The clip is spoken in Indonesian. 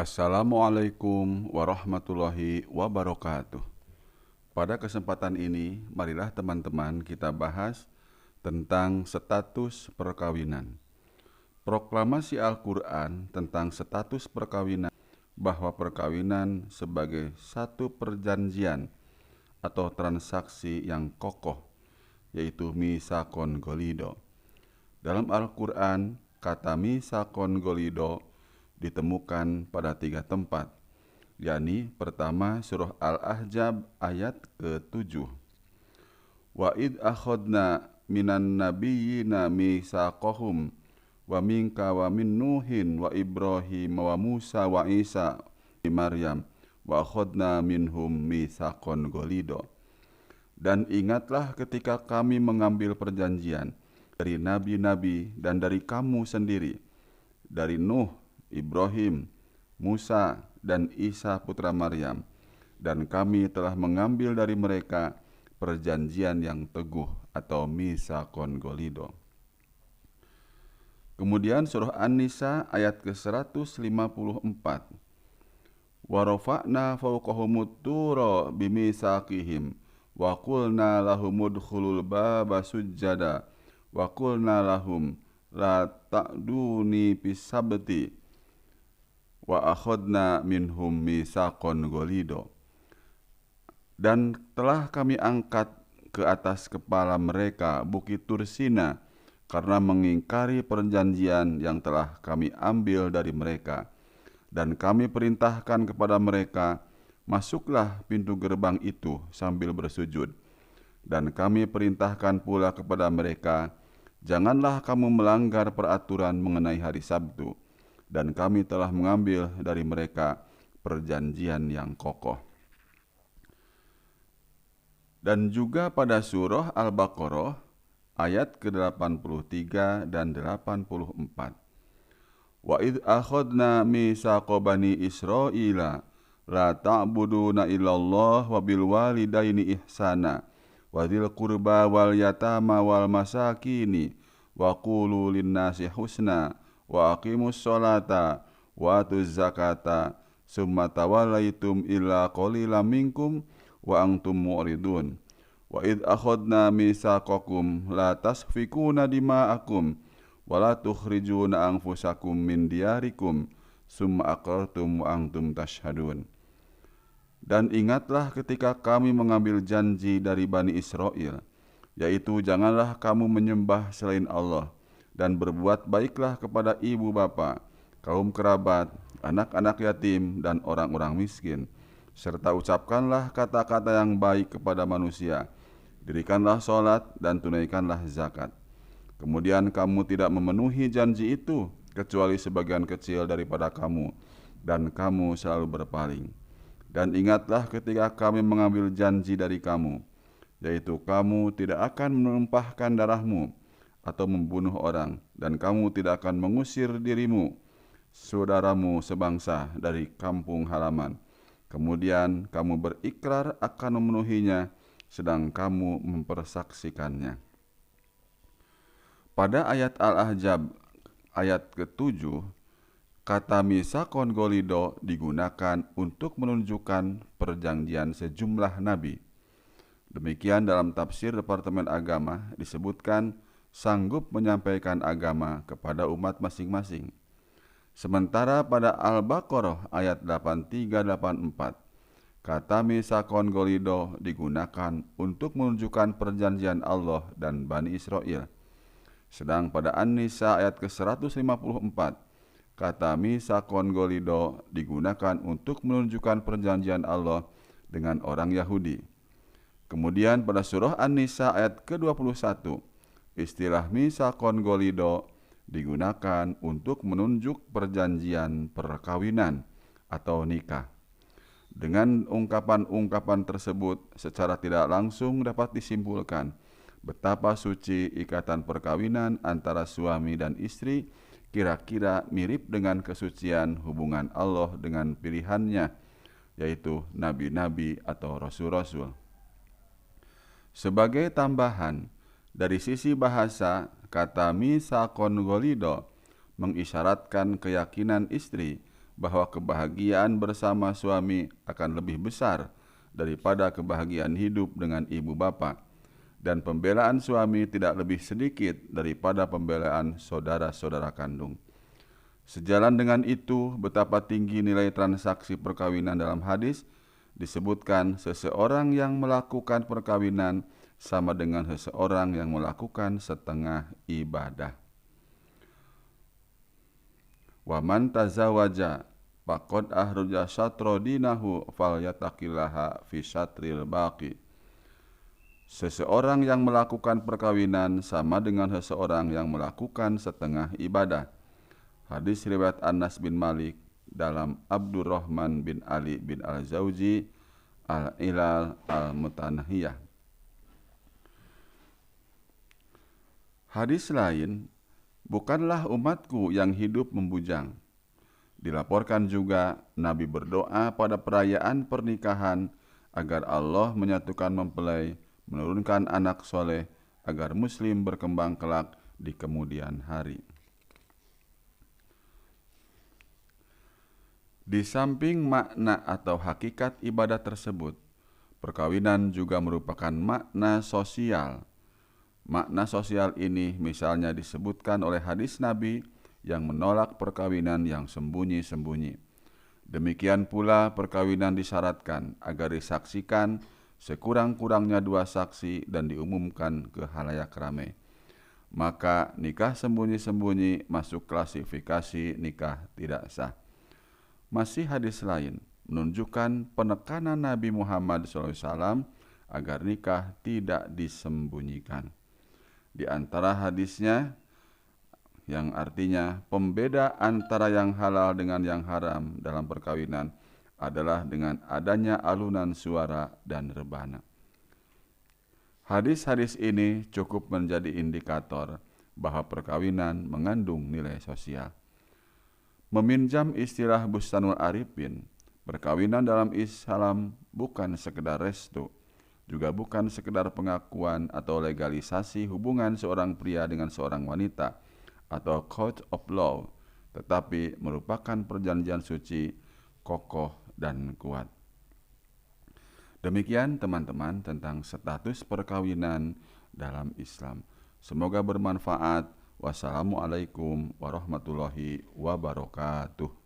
Assalamualaikum warahmatullahi wabarakatuh. Pada kesempatan ini, marilah teman-teman kita bahas tentang status perkawinan. Proklamasi Al-Quran tentang status perkawinan, bahwa perkawinan sebagai satu perjanjian atau transaksi yang kokoh, yaitu misakon golido. Dalam Al-Quran, kata misakon golido ditemukan pada 3 tempat, yakni pertama surah Al-Ahzab ayat ke-7. Wa id akhadna minan nabiyyina mitsaqahum wa minka wa min Nuhin wa Ibrahim wa Musa wa Isa wa Maryam wa akhadna minhum mitsaqan ghalidha. Dan ingatlah ketika kami mengambil perjanjian dari nabi-nabi dan dari kamu sendiri, dari Nuh, Ibrahim, Musa, dan Isa putra Maryam, dan kami telah mengambil dari mereka perjanjian yang teguh atau mitsaqan ghalidha. Kemudian surah An-Nisa ayat ke-154. Wa rafa'na fawqahumut tura bimitsaqihim wa qulna lahum udkhulul baba sujjada wa qulna lahum la ta'duni bisabti wa akhadna minhum mitsaqan ghalidha. Dan telah kami angkat ke atas kepala mereka bukit Tursina karena mengingkari perjanjian yang telah kami ambil dari mereka. Dan kami perintahkan kepada mereka, masuklah pintu gerbang itu sambil bersujud. Dan kami perintahkan pula kepada mereka, janganlah kamu melanggar peraturan mengenai hari Sabtu. Dan kami telah mengambil dari mereka perjanjian yang kokoh. Dan juga pada surah Al-Baqarah ayat ke-83 dan 84. Wa id akhadna mitsaqa bani Israila la ta'buduna illallah wa bil walidaini ihsana wa dzil qurba wal yatama wal masakini wa qulu linnasi husna wa aqimus sholata wa atuz zakata summa tawallaitum illa qalilan minkum wa antum mu'ridun. Wa id akhadna mitsaqakum la tasfikuna dima'akum wa la tukhrijuna anfusakum min diyarikum summa aqrartum wa antum tashhadun. Dan ingatlah ketika kami mengambil janji dari Bani Israel, yaitu janganlah kamu menyembah selain Allah, dan berbuat baiklah kepada ibu bapa, kaum kerabat, anak-anak yatim, dan orang-orang miskin, serta ucapkanlah kata-kata yang baik kepada manusia, dirikanlah sholat dan tunaikanlah zakat. Kemudian kamu tidak memenuhi janji itu, kecuali sebagian kecil daripada kamu, dan kamu selalu berpaling. Dan ingatlah ketika kami mengambil janji dari kamu, yaitu kamu tidak akan menumpahkan darahmu atau membunuh orang, dan kamu tidak akan mengusir dirimu, saudaramu sebangsa dari kampung halaman. Kemudian kamu berikrar akan memenuhinya, sedang kamu mempersaksikannya. Pada ayat Al-Ahzab ayat ke-7, kata mitsaqan ghalidha digunakan untuk menunjukkan perjanjian sejumlah nabi. Demikian dalam tafsir Departemen Agama disebutkan sanggup menyampaikan agama kepada umat masing-masing. Sementara pada Al-Baqarah ayat 83-84, kata mitsaqan ghalidha digunakan untuk menunjukkan perjanjian Allah dan Bani Israel. Sedang pada An-Nisa ayat ke-154, kata mitsaqan ghalidha digunakan untuk menunjukkan perjanjian Allah dengan orang Yahudi. Kemudian pada surah An-Nisa ayat ke-21, istilah mitsaqan ghalidha digunakan untuk menunjuk perjanjian perkawinan atau nikah. Dengan ungkapan-ungkapan tersebut secara tidak langsung dapat disimpulkan betapa suci ikatan perkawinan antara suami dan istri kira-kira mirip dengan kesucian hubungan Allah dengan pilihannya, yaitu nabi-nabi atau rasul-rasul. Sebagai tambahan, dari sisi bahasa, kata mitsaqan ghalidha mengisyaratkan keyakinan istri bahwa kebahagiaan bersama suami akan lebih besar daripada kebahagiaan hidup dengan ibu bapa, dan pembelaan suami tidak lebih sedikit daripada pembelaan saudara-saudara kandung. Sejalan dengan itu, betapa tinggi nilai transaksi perkawinan dalam hadis disebutkan seseorang yang melakukan perkawinan sama dengan seseorang yang melakukan setengah ibadah. Wa man tazawaja faqad ahraja syatra dinahu falyataqillaha fi syatril baqi. Seseorang yang melakukan perkawinan sama dengan seseorang yang melakukan setengah ibadah. Hadis riwayat Anas bin Malik dalam Abdurrahman bin Ali bin Al-Zawji Al-Ilal Al-Mutanahiyah. Hadis lain, bukanlah umatku yang hidup membujang. Dilaporkan juga Nabi berdoa pada perayaan pernikahan agar Allah menyatukan mempelai, menurunkan anak soleh, agar muslim berkembang kelak di kemudian hari. Di samping makna atau hakikat ibadah tersebut, perkawinan juga merupakan makna sosial. Makna sosial ini misalnya disebutkan oleh hadis Nabi yang menolak perkawinan yang sembunyi-sembunyi. Demikian pula perkawinan disyaratkan agar disaksikan sekurang-kurangnya 2 saksi dan diumumkan ke halayak ramai. Maka nikah sembunyi-sembunyi masuk klasifikasi nikah tidak sah. Masih hadis lain menunjukkan penekanan Nabi Muhammad SAW agar nikah tidak disembunyikan. Di antara hadisnya yang artinya pembeda antara yang halal dengan yang haram dalam perkawinan adalah dengan adanya alunan suara dan rebana. Hadis-hadis ini cukup menjadi indikator bahwa perkawinan mengandung nilai sosial. Meminjam istilah Bustanul Arifin, perkawinan dalam Islam bukan sekedar restu, juga bukan sekedar pengakuan atau legalisasi hubungan seorang pria dengan seorang wanita atau code of law, tetapi merupakan perjanjian suci, kokoh dan kuat. Demikian teman-teman tentang status perkawinan dalam Islam. Semoga bermanfaat. Wassalamualaikum warahmatullahi wabarakatuh.